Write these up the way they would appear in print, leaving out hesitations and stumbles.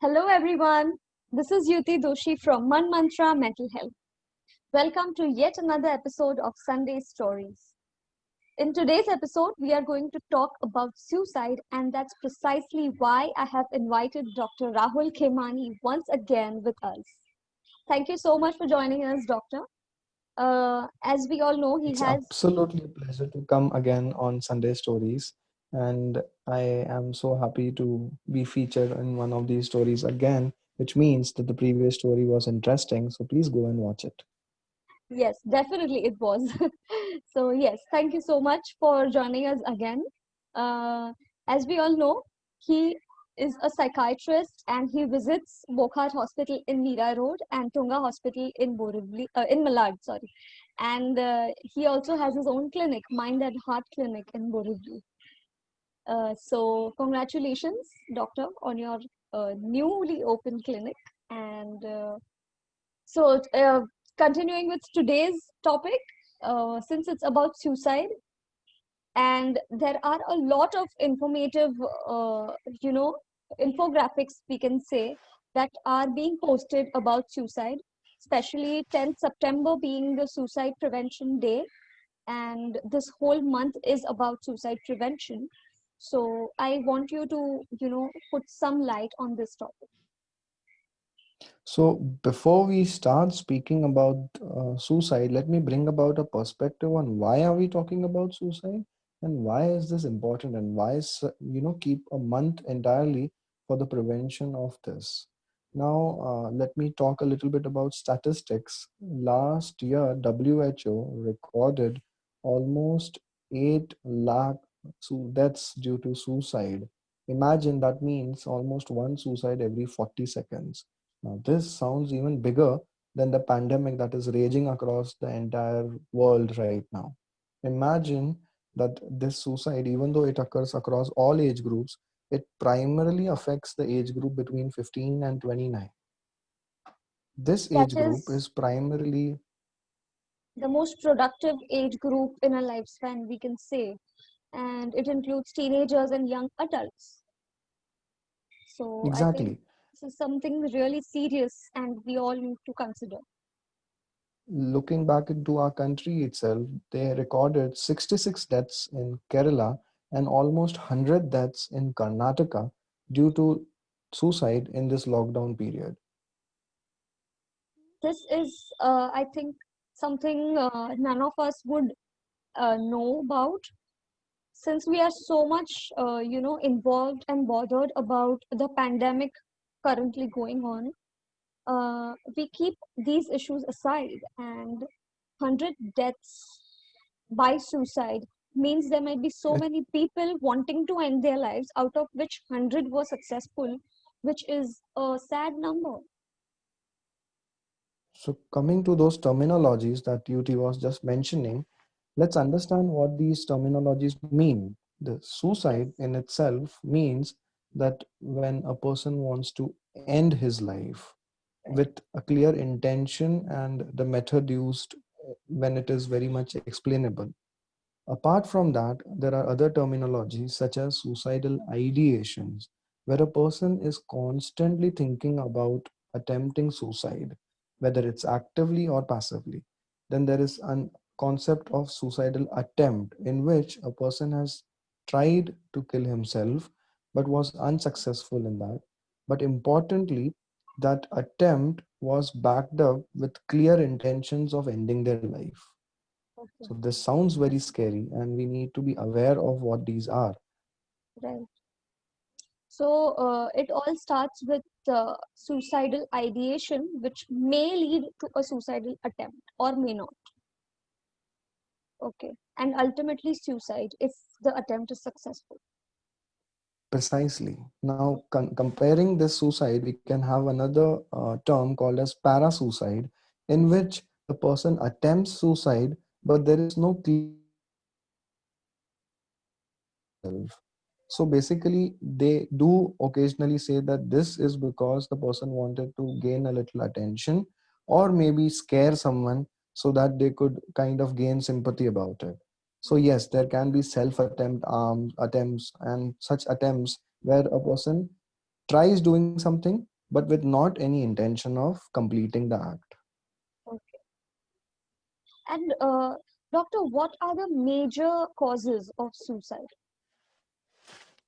Hello everyone, this is Yuti Doshi from Man Mantra Mental Health. Welcome to yet another episode of Sunday Stories. In today's episode, we are going to talk about suicide, and that's precisely why I have invited Dr. Rahul Khemani once again with us. Thank you so much for joining us, Doctor. As we all know, he It's has. absolutely a pleasure to come again on Sunday Stories, and I am so happy to be featured in one of these stories again, which means that the previous story was interesting. So please go and watch it. Yes, definitely it was. So, yes, thank you so much for joining us again. Uh, as we all know, he is a psychiatrist and he visits Wockhardt Hospital in Mira Road and Tunga Hospital in Borivali, in Malad, sorry. And he also has his own clinic, Mind and Heart Clinic in Borivali. So, congratulations, doctor, on your newly opened clinic. And so, continuing with today's topic, since it's about suicide, and there are a lot of informative, uh, you know, infographics, we can say, that are being posted about suicide, especially 10th September being the Suicide Prevention Day, and this whole month is about suicide prevention. So I want you to, put some light on this topic. So before we start speaking about suicide, let me bring about a perspective on why are we talking about suicide and why is this important and why is keep a month entirely for the prevention of this. Now let me talk a little bit about statistics. Last year, WHO recorded almost 8 lakh deaths due to suicide. Imagine that means almost one suicide every 40 seconds. Now, this sounds even bigger than the pandemic that is raging across the entire world right now. Imagine that this suicide, even though it occurs across all age groups, it primarily affects the age group between 15 and 29. This That age group is is primarily the most productive age group in a lifespan, we can say, and it includes teenagers and young adults. So I think exactly. this is something really serious and we all need to consider. Looking back into our country itself, they recorded 66 deaths in Kerala and almost 100 deaths in Karnataka due to suicide in this lockdown period. This is, I think, something none of us would know about, since we are so much, involved and bothered about the pandemic currently going on. We keep these issues aside, and 100 deaths by suicide means there might be so It- many people wanting to end their lives, out of which 100 were successful, which is a sad number. So, coming to those terminologies that UT was just mentioning, let's understand what these terminologies mean. The suicide in itself means that when a person wants to end his life with a clear intention and the method used when it is very much explainable. Apart from that, there are other terminologies such as suicidal ideations, where a person is constantly thinking about attempting suicide, whether it's actively or passively. Then there is a concept of suicidal attempt, in which a person has tried to kill himself but was unsuccessful in that. But importantly, that attempt was backed up with clear intentions of ending their life. Okay, So this sounds very scary, and we need to be aware of what these are. right. So it all starts with suicidal ideation, which may lead to a suicidal attempt or may not. Okay, and ultimately suicide if the attempt is successful. Precisely. Now, comparing this suicide, we can have another term called as parasuicide, in which the person attempts suicide, but there is no clear intention of killing themselves. So basically, they do occasionally say that this is because the person wanted to gain a little attention or maybe scare someone so that they could kind of gain sympathy about it. So yes, there can be self attempts and such attempts where a person tries doing something, but with not any intention of completing the act. Okay. And doctor, what are the major causes of suicide?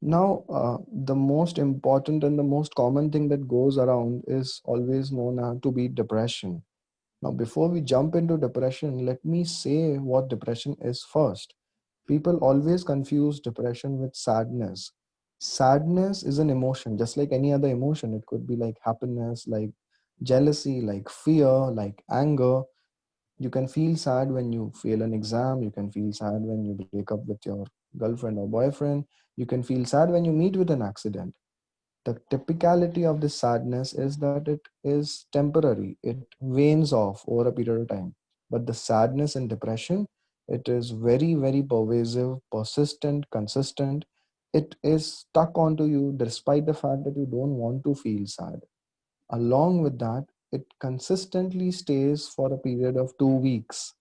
Now, the most important and the most common thing that goes around is always known to be depression. Now, before we jump into depression, let me say what depression is first. People always confuse depression with sadness. Sadness is an emotion, just like any other emotion. It could be like happiness, like jealousy, like fear, like anger. You can feel sad when you fail an exam. You can feel sad when you break up with your girlfriend or boyfriend. You can feel sad when you meet with an accident. The typicality of this sadness is that it is temporary, it wanes off over a period of time. But the sadness and depression, it is very, very pervasive, persistent, consistent. It is stuck onto you despite the fact that you don't want to feel sad. Along with that, it consistently stays for a period of 2 weeks.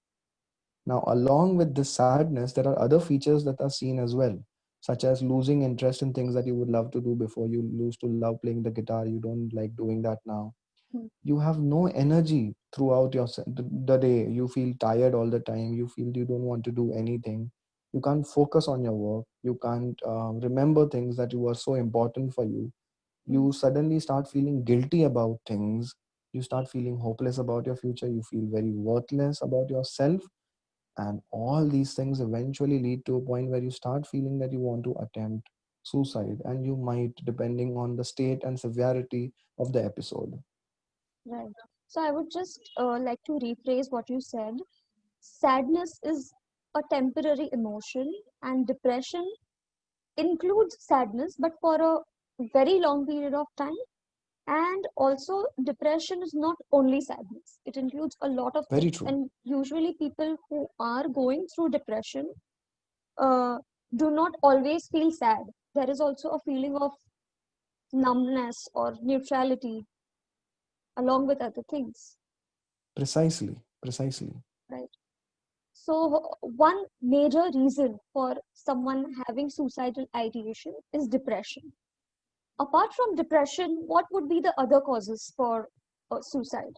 Now, along with this sadness, there are other features that are seen as well, such as losing interest in things that you would love to do before. You lose to love playing the guitar, you don't like doing that now. Hmm. You have no energy throughout the day. You feel tired all the time. You feel you don't want to do anything. You can't focus on your work. You can't remember things that were so important for you. Hmm. You suddenly start feeling guilty about things. You start feeling hopeless about your future. You feel very worthless about yourself, and all these things eventually lead to a point where you start feeling that you want to attempt suicide, and you might, depending on the state and severity of the episode. Right. So I would just like to rephrase what you said. Sadness is a temporary emotion, and depression includes sadness, but for a very long period of time. And also, depression is not only sadness, it includes a lot of Very things. true. And usually, people who are going through depression uh, do not always feel sad. There is also a feeling of numbness or neutrality along with other things, Precisely, precisely. right? So, one major reason for someone having suicidal ideation is depression. Apart from depression, what would be the other causes for suicide?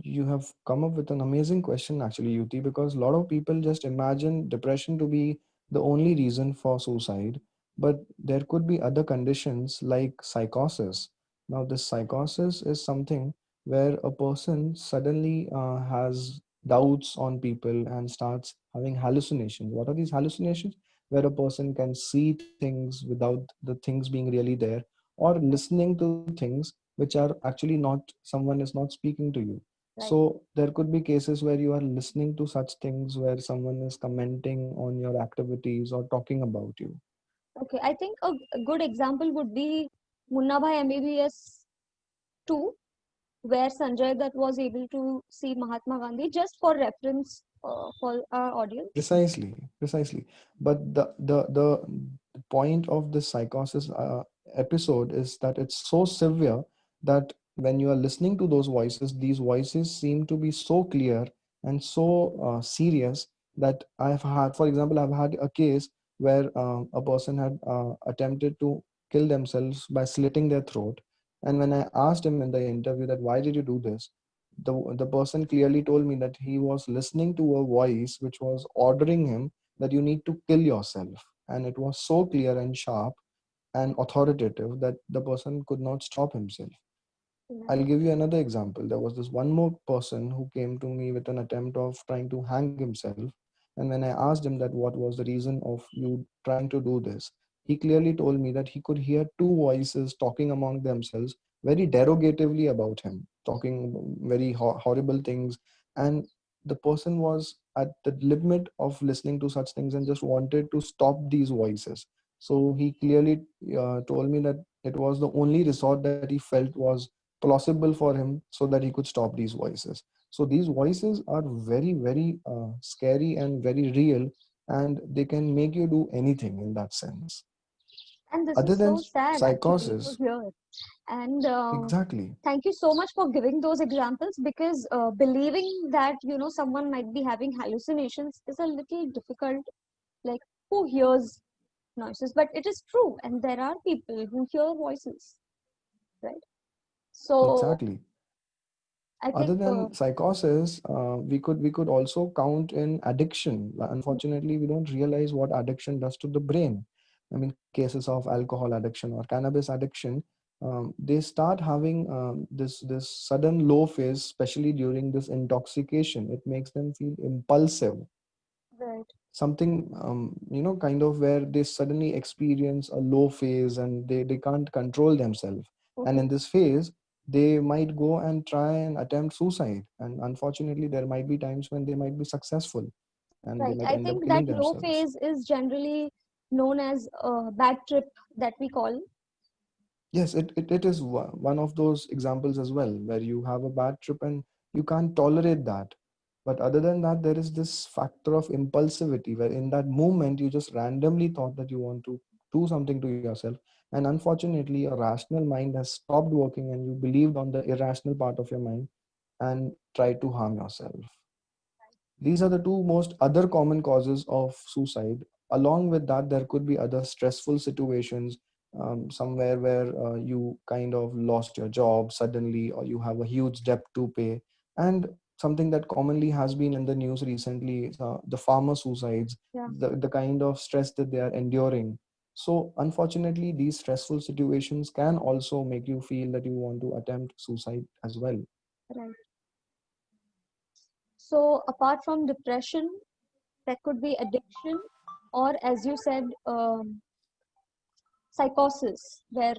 You have come up with an amazing question, actually, Yuti, because a lot of people just imagine depression to be the only reason for suicide, but there could be other conditions like psychosis. Now, this psychosis is something where a person suddenly has doubts on people and starts having hallucinations. What are these hallucinations? Where a person can see things without the things being really there, or listening to things which are actually not, someone is not speaking to you. Right. So there could be cases where you are listening to such things where someone is commenting on your activities or talking about you. Okay, I think a good example would be Munna Bhai MBBS 2, where Sanjay Dutt was able to see Mahatma Gandhi, just for reference for our audience. Precisely, precisely. But the point of this psychosis episode is that it's so severe that when you are listening to those voices, these voices seem to be so clear and so serious that I've had, for example, I've had a case where a person had attempted to kill themselves by slitting their throat. And when I asked him in the interview that why did you do this, the person clearly told me that he was listening to a voice which was ordering him that you need to kill yourself, and it was so clear and sharp and authoritative that the person could not stop himself. I'll give you another example. There was this one more person who came to me with an attempt of trying to hang himself. And when I asked him that what was the reason of you trying to do this, he clearly told me that he could hear two voices talking among themselves very derogatively about him, talking very horrible things. And the person was at the limit of listening to such things and just wanted to stop these voices. So he clearly told me that it was the only resort that he felt was plausible for him so that he could stop these voices. So these voices are very, very scary and very real, and they can make you do anything in that sense. And this Other is than so sad actually to psychosis, hear. And exactly, thank you so much for giving those examples, because believing that someone might be having hallucinations is a little difficult. Like, who hears noises, but it is true, and there are people who hear voices, right? So Exactly. I Other think than psychosis, we could also count in addiction. Unfortunately, we don't realize what addiction does to the brain. I mean, cases of alcohol addiction or cannabis addiction, they start having this sudden low phase, especially during this intoxication. It makes them feel impulsive, right, something kind of where they suddenly experience a low phase and they can't control themselves, and okay, in this phase they might go and try and attempt suicide, and unfortunately there might be times when they might be successful and they right. might I end up think killing that low themselves. phase is generally known as a bad trip that we call. Yes, it is one of those examples as well, where you have a bad trip and you can't tolerate that. But other than that, there is this factor of impulsivity where in that moment you just randomly thought that you want to do something to yourself. And unfortunately, your rational mind has stopped working and you believed on the irrational part of your mind and tried to harm yourself. These are the two most other common causes of suicide. Along with that, there could be other stressful situations, somewhere where you kind of lost your job suddenly, or you have a huge debt to pay. And something that commonly has been in the news recently is the farmer suicides, Yeah, the kind of stress that they are enduring. So, unfortunately, these stressful situations can also make you feel that you want to attempt suicide as well. right. So apart from depression, there could be addiction, or as you said, psychosis, where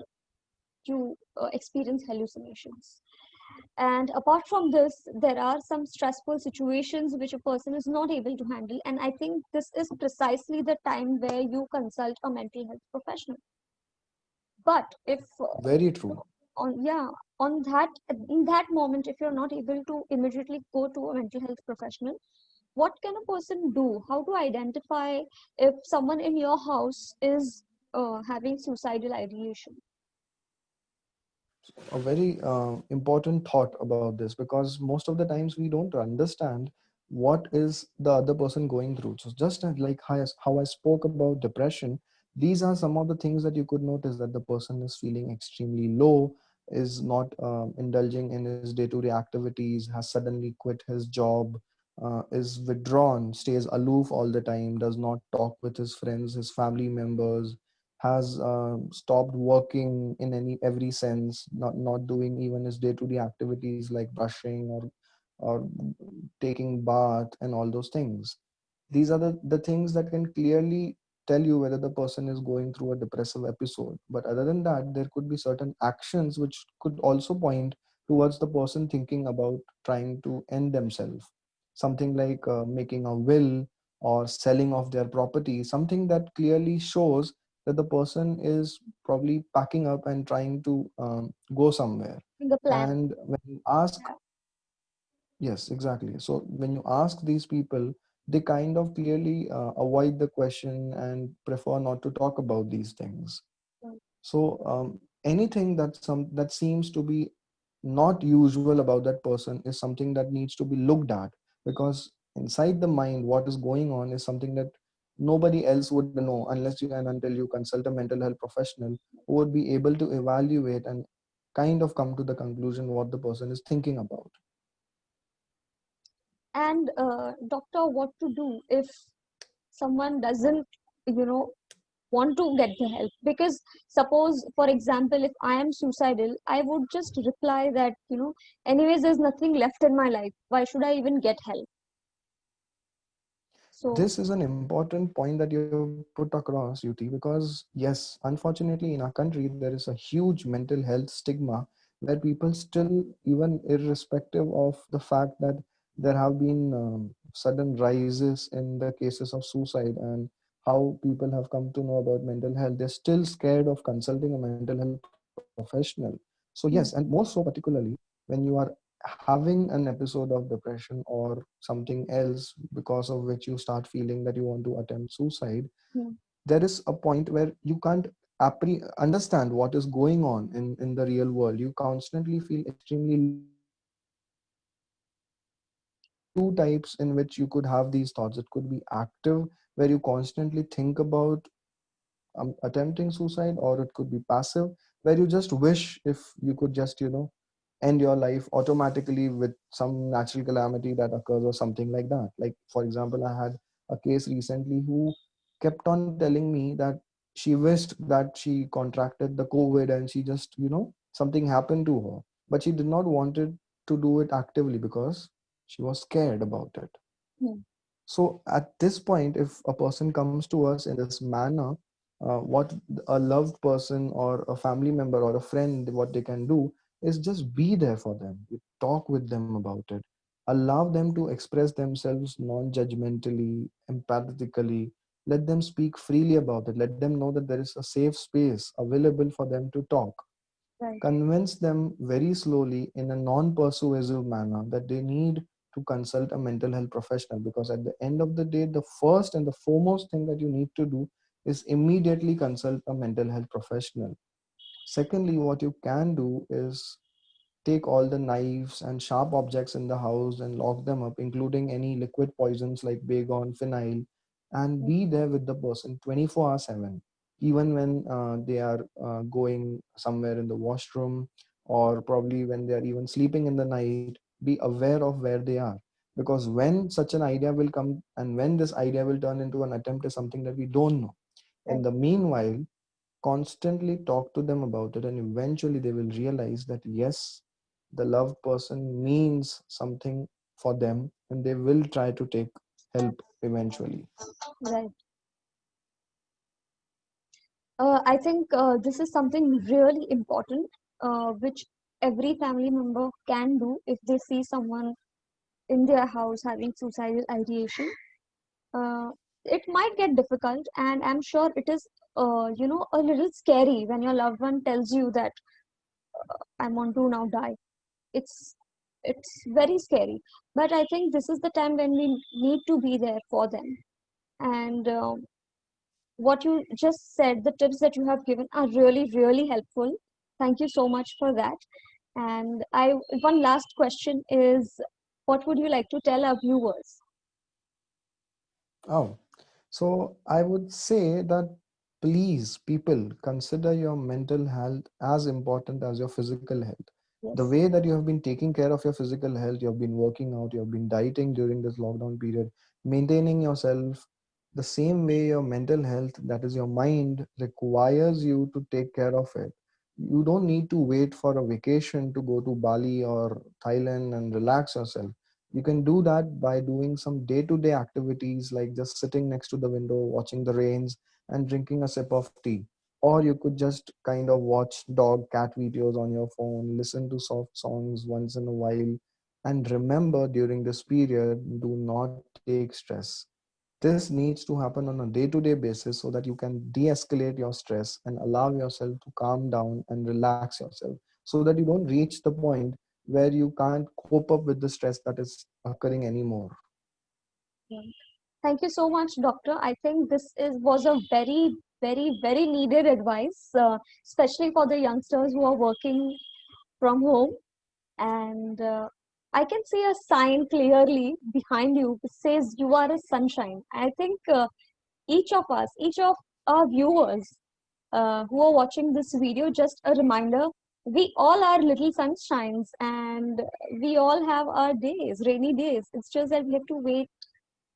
you experience hallucinations. And apart from this, there are some stressful situations which a person is not able to handle. And I think this is precisely the time where you consult a mental health professional. But if Very you true. know, on yeah, on that in that moment, if you're not able to immediately go to a mental health professional, what can a person do? How to identify if someone in your house is having suicidal ideation? A very important thought about this, because most of the times we don't understand what is the other person going through. So just like how I spoke about depression, these are some of the things that you could notice, that the person is feeling extremely low, is not indulging in his day-to-day activities, has suddenly quit his job, is withdrawn, stays aloof all the time, does not talk with his friends, his family members, has stopped working in any every sense, not doing even his day-to-day activities like brushing or taking bath and all those things. These are the things that can clearly tell you whether the person is going through a depressive episode. But other than that, there could be certain actions which could also point towards the person thinking about trying to end themselves. Something like making a will or selling off their property, something that clearly shows that the person is probably packing up and trying to go somewhere. Think a plan. And when you ask, Yeah. yes, exactly. So when you ask these people, they kind of clearly avoid the question and prefer not to talk about these things. So anything that seems to be not usual about that person is something that needs to be looked at, because inside the mind, what is going on is something that nobody else would know unless you and until you consult a mental health professional who would be able to evaluate and kind of come to the conclusion what the person is thinking about. And doctor, what to do if someone doesn't, you know, want to get the help? Because suppose, for example, if I am suicidal, I would just reply that, anyways, there's nothing left in my life. Why should I even get help? So, This is an important point that you put across, Yuti, because yes, unfortunately, in our country, there is a huge mental health stigma where people still, even irrespective of the fact that there have been sudden rises in the cases of suicide and how people have come to know about mental health, they're still scared of consulting a mental health professional. So, yes, and more so, particularly when you are having an episode of depression or something else because of which you start feeling that you want to attempt suicide, hmm, there is a point where you can't understand what is going on in the real world. You constantly feel extremely low. There are two types in which you could have these thoughts. It could be active, where you constantly think about attempting suicide, or it could be passive, where you just wish if you could just, end your life automatically with some natural calamity that occurs or something like that. Like, for example, I had a case recently who kept on telling me that she wished that she contracted the COVID and she just, something happened to her. But she did not want it to do it actively because she was scared about it. Hmm. So at this point, if a person comes to us in this manner, what a loved person or a family member or a friend, what they can do is just be there for them. You talk with them about it. Allow them to express themselves non-judgmentally, empathetically. Let them speak freely about it. Let them know that there is a safe space available for them to talk. Right. Convince them very slowly in a non-persuasive manner that they need to consult a mental health professional, because at the end of the day, the first and the foremost thing that you need to do is immediately consult a mental health professional. Secondly, what you can do is take all the knives and sharp objects in the house and lock them up, including any liquid poisons like Baygon, phenyl, and be there with the person 24 hours 7, even when they are going somewhere in the washroom, or probably when they are even sleeping in the night. Be aware of where they are, because when such an idea will come and when this idea will turn into an attempt is something that we don't know. In Right. the meanwhile, constantly talk to them about it, and eventually they will realize that yes, the loved person means something for them, and they will try to take help eventually. Right. I think this is something really important, which every family member can do if they see someone in their house having suicidal ideation. Uh, it might get difficult, and I'm sure it is, a little scary when your loved one tells you that I want to now die. It's it's very scary, but I think this is the time when we need to be there for them. And what you just said, the tips that you have given are really, really helpful. Thank you so much for that. And I one last question is, what would you like to tell our viewers? Oh, so I would say that please, people, consider your mental health as important as your physical health. The Yes. way that you have been taking care of your physical health, you have been working out, you have been dieting during this lockdown period, maintaining yourself, the same way your mental health, that is your mind, requires you to take care of it. You don't need to wait for a vacation to go to Bali or Thailand and relax yourself. You can do that by doing some day-to-day activities like just sitting next to the window, watching the rains, and drinking a sip of tea. Or you could just kind of watch dog cat videos on your phone, listen to soft songs once in a while, and remember, during this period, do not take stress. This needs to happen on a day-to-day basis so that you can de-escalate your stress and allow yourself to calm down and relax yourself, so that you don't reach the point where you can't cope up with the stress that is occurring anymore. Yeah. Thank you so much, doctor. I think this is was a very, very, very needed advice, especially for the youngsters who are working from home. And I can see a sign clearly behind you that says you are a sunshine. I think each of us, each of our viewers who are watching this video, just a reminder, we all are little sunshines and we all have our days, rainy days. It's just that we have to wait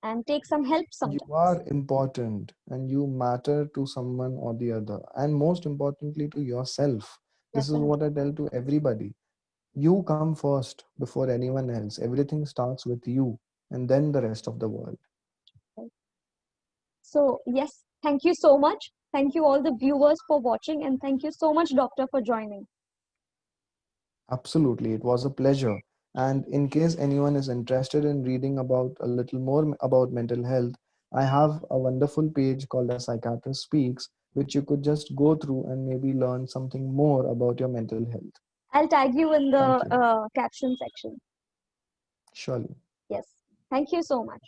and take some help You sometimes. are important and you matter to someone or the other, and most importantly, to yourself. This is what Definitely. I tell to everybody. You come first before anyone else. Everything starts with you and then the rest of the world. Right. So, yes, thank you so much. Thank you, all the viewers, for watching, and thank you so much, Doctor, for joining. Absolutely, it was a pleasure. And in case anyone is interested in reading about a little more about mental health, I have a wonderful page called A Psychiatrist Speaks, which you could just go through and maybe learn something more about your mental health. I'll tag you in Thank the you. caption section. Surely. Yes. Thank you so much.